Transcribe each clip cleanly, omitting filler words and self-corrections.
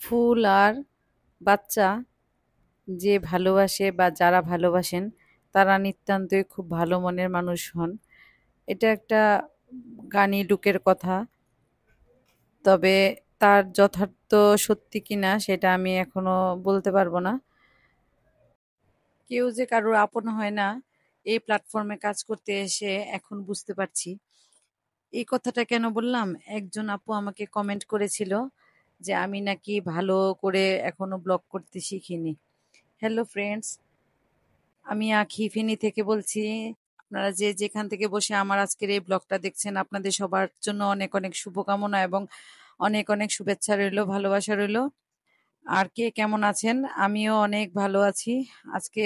ফুল আর বাচ্চা যে ভালোবাসে বা যারা ভালোবাসেন তারা নিতান্তই খুব ভালো মনের মানুষ হন। এটা একটা গানি লুকের কথা। তবে তার যথার্থ সত্যি কিনা সেটা আমি এখনো বলতে পারবো না। কেউ যে কারোর আপন হয় না, এই প্ল্যাটফর্মে কাজ করতে এসে এখন বুঝতে পারছি। এই কথাটা কেন বললাম? একজন আপু আমাকে কমেন্ট করেছিল যে আমি নাকি ভালো করে এখনো ব্লগ করতে শিখিনি। হ্যালো ফ্রেন্ডস, আমি আখি ফেনী থেকে বলছি। আপনারা যে যেখান থেকে বসে আমার আজকের এই ব্লগটা দেখছেন, আপনাদের সবার জন্য অনেক অনেক শুভকামনা এবং অনেক অনেক শুভেচ্ছা রইলো, ভালোবাসা রইলো। আর কে কেমন আছেন? আমিও অনেক ভালো আছি। আজকে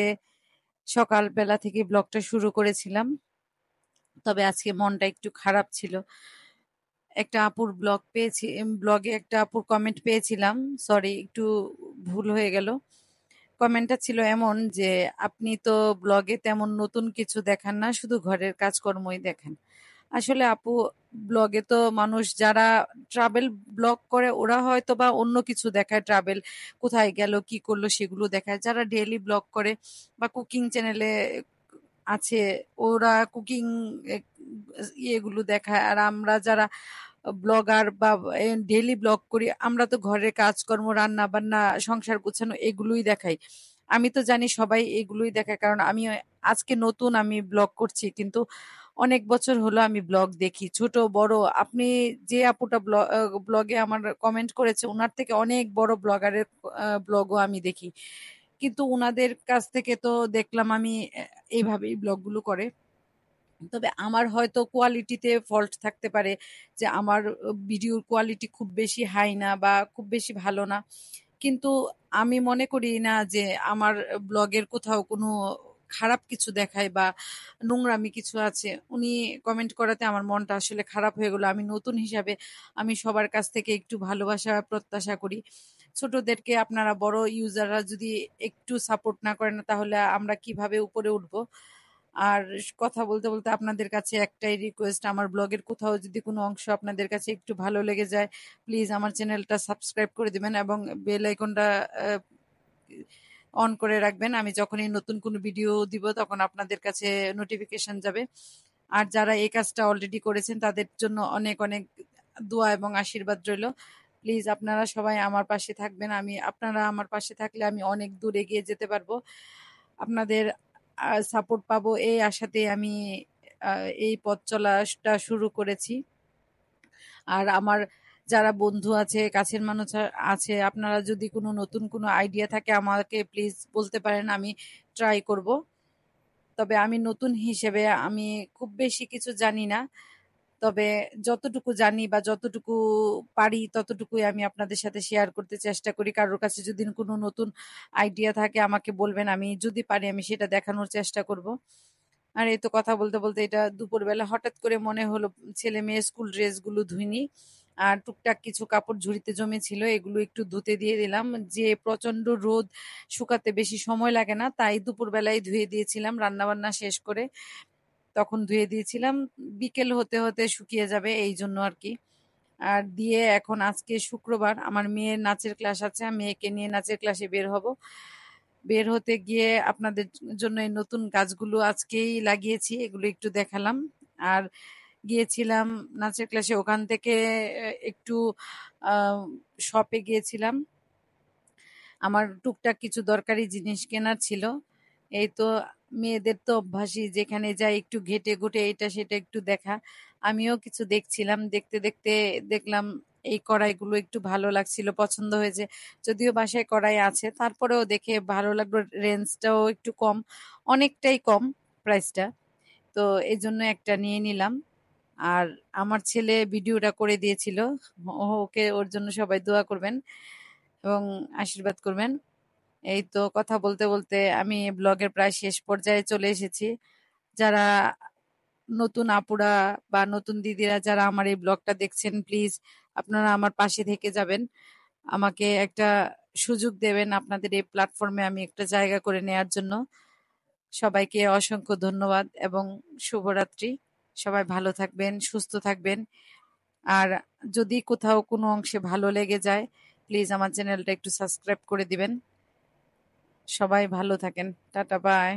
সকালবেলা থেকে ব্লগটা শুরু করেছিলাম, তবে আজকে মনটা একটু খারাপ ছিল। একটা আপুর ব্লগ পেয়েছি, ব্লগে একটা আপুর কমেন্ট পেয়েছিলাম। সরি, একটু ভুল হয়ে গেল। কমেন্টটা ছিল এমন যে, আপনি তো ব্লগে তেমন নতুন কিছু দেখান না, শুধু ঘরের কাজকর্মই দেখান। আসলে আপু, ব্লগে তো মানুষ যারা ট্রাভেল ব্লগ করে ওরা হয়তো বা অন্য কিছু দেখায়, ট্রাভেল কোথায় গেল কি করলো সেগুলো দেখায়। যারা ডেইলি ব্লগ করে বা কুকিং চ্যানেলে আছে, ওরা কুকিং ইয়েগুলো দেখায়। আর আমরা যারা ব্লগার বা ডেইলি ব্লগ করি, আমরা তো ঘরের কাজকর্ম, রান্না বান্না, সংসার গোছানো এগুলোই দেখাই। আমি তো জানি সবাই এগুলোই দেখায়, কারণ আমি আজকে নতুন আমি ব্লগ করছি, কিন্তু অনেক বছর হলো আমি ব্লগ দেখি, ছোট বড়। আপনি যে আপুটা ব্লগে আমার কমেন্ট করেছে, ওনার থেকে অনেক বড় ব্লগারের ব্লগও আমি দেখি, কিন্তু উনাদের কাছ থেকে তো দেখলাম আমি এইভাবেই ব্লগগুলো করে। তবে আমার হয়তো কোয়ালিটিতে ফল্ট থাকতে পারে, যে আমার ভিডিওর কোয়ালিটি খুব বেশি হাই না বা খুব বেশি ভালো না। কিন্তু আমি মনে করি না যে আমার ব্লগের কোথাও কোনো খারাপ কিছু দেখায় বা নোংরামি কিছু আছে। উনি কমেন্ট করাতে আমার মনটা আসলে খারাপ হয়ে গেল। আমি নতুন হিসাবে আমি সবার কাছ থেকে একটু ভালোবাসা প্রত্যাশা করি। ছোটদেরকে আপনারা বড় ইউজাররা যদি একটু সাপোর্ট না করেন, তাহলে আমরা কিভাবে উপরে উঠবো? আর কথা বলতে বলতে আপনাদের কাছে একটাই রিকোয়েস্ট, আমার ব্লগের কোথাও যদি কোনো অংশ আপনাদের কাছে একটু ভালো লেগে যায়, প্লিজ আমার চ্যানেলটা সাবস্ক্রাইব করে দিবেন এবং বেল আইকনটা অন করে রাখবেন। আমি যখনই নতুন কোনো ভিডিও দিব তখন আপনাদের কাছে নোটিফিকেশন যাবে। আর যারা এই কাজটা অলরেডি করেছেন তাদের জন্য অনেক অনেক দোয়া এবং আশীর্বাদ রইলো। প্লিজ আপনারা সবাই আমার পাশে থাকবেন। আপনারা আমার পাশে থাকলে আমি অনেক দূর এগিয়ে যেতে পারবো। আপনাদের সাপোর্ট পাবো এই আশাতে আমি এই পথ চলাটা শুরু করেছি। আর আমার যারা বন্ধু আছে, কাছের মানুষ আছে, আপনারা যদি কোনো নতুন কোনো আইডিয়া থাকে আমাকে প্লিজ বলতে পারেন, আমি ট্রাই করব। তবে আমি নতুন হিসেবে আমি খুব বেশি কিছু জানি না। তবে যতটুকু জানি বা যতটুকু পারি ততটুকুই আমি আপনাদের সাথে শেয়ার করতে চেষ্টা করি। কারোর কাছে যদি কোনো নতুন আইডিয়া থাকে আমাকে বলবেন, আমি যদি পারি আমি সেটা দেখানোর চেষ্টা করব। আর এই তো কথা বলতে বলতে এটা দুপুরবেলা হঠাৎ করে মনে হলো ছেলে মেয়ে স্কুল ড্রেসগুলো ধুইনি, আর টুকটাক কিছু কাপড় ঝুড়িতে জমেছিল, এগুলো একটু ধুতে দিয়ে দিলাম। যে প্রচন্ড রোদ, শুকাতে বেশি সময় লাগে না, তাই দুপুরবেলায় ধুয়ে দিয়েছিলাম রান্না বান্না শেষ করে। তখন ধুয়ে দিয়েছিলাম, বিকেল হতে হতে শুকিয়ে যাবে এই জন্য আর কি। আর দিয়ে এখন আজকে শুক্রবার, আমার মেয়ের নাচের ক্লাস আছে, আমি মেয়েকে নিয়ে নাচের ক্লাসে বের হব। বের হতে গিয়ে আপনাদের জন্য এই নতুন গাছগুলো আজকেই লাগিয়েছি, এগুলো একটু দেখালাম। আর গিয়েছিলাম নাচের ক্লাসে, ওখান থেকে একটু শপে গিয়েছিলাম, আমার টুকটাক কিছু দরকারি জিনিস কেনার ছিল। এই তো, মেয়েদের তো অভ্যাসই, যেখানে যাই একটু ঘেটে ঘুটে এটা সেটা একটু দেখা। আমিও কিছু দেখছিলাম, দেখতে দেখতে দেখলাম এই কড়াইগুলো একটু ভালো লাগছিল, পছন্দ হয়েছে। যদিও বাসায় কড়াই আছে, তারপরেও দেখে ভালো লাগলো, রেঞ্জটাও একটু কম, অনেকটাই কম প্রাইসটা। তো এই জন্য একটা নিয়ে নিলাম। আর আমার ছেলে ভিডিওটা করে দিয়েছিল, ওকে, ওর জন্য সবাই দোয়া করবেন এবং আশীর্বাদ করবেন। এই তো কথা বলতে বলতে আমি ব্লগের প্রায় শেষ পর্যায়ে চলে এসেছি। যারা নতুন আপুরা বা নতুন দিদিরা যারা আমার এই ব্লগটা দেখছেন, প্লিজ আপনারা আমার পাশে থেকে যাবেন, আমাকে একটা সুযোগ দেবেন আপনাদের এই প্ল্যাটফর্মে আমি একটা জায়গা করে নেয়ার জন্য। সবাইকে অসংখ্য ধন্যবাদ এবং শুভরাত্রি। সবাই ভালো থাকবেন, সুস্থ থাকবেন। আর যদি কোথাও কোনো অংশে ভালো লেগে যায়, প্লিজ আমার চ্যানেলটা একটু সাবস্ক্রাইব করে দিবেন। সবাই ভালো থাকেন। Tata, by.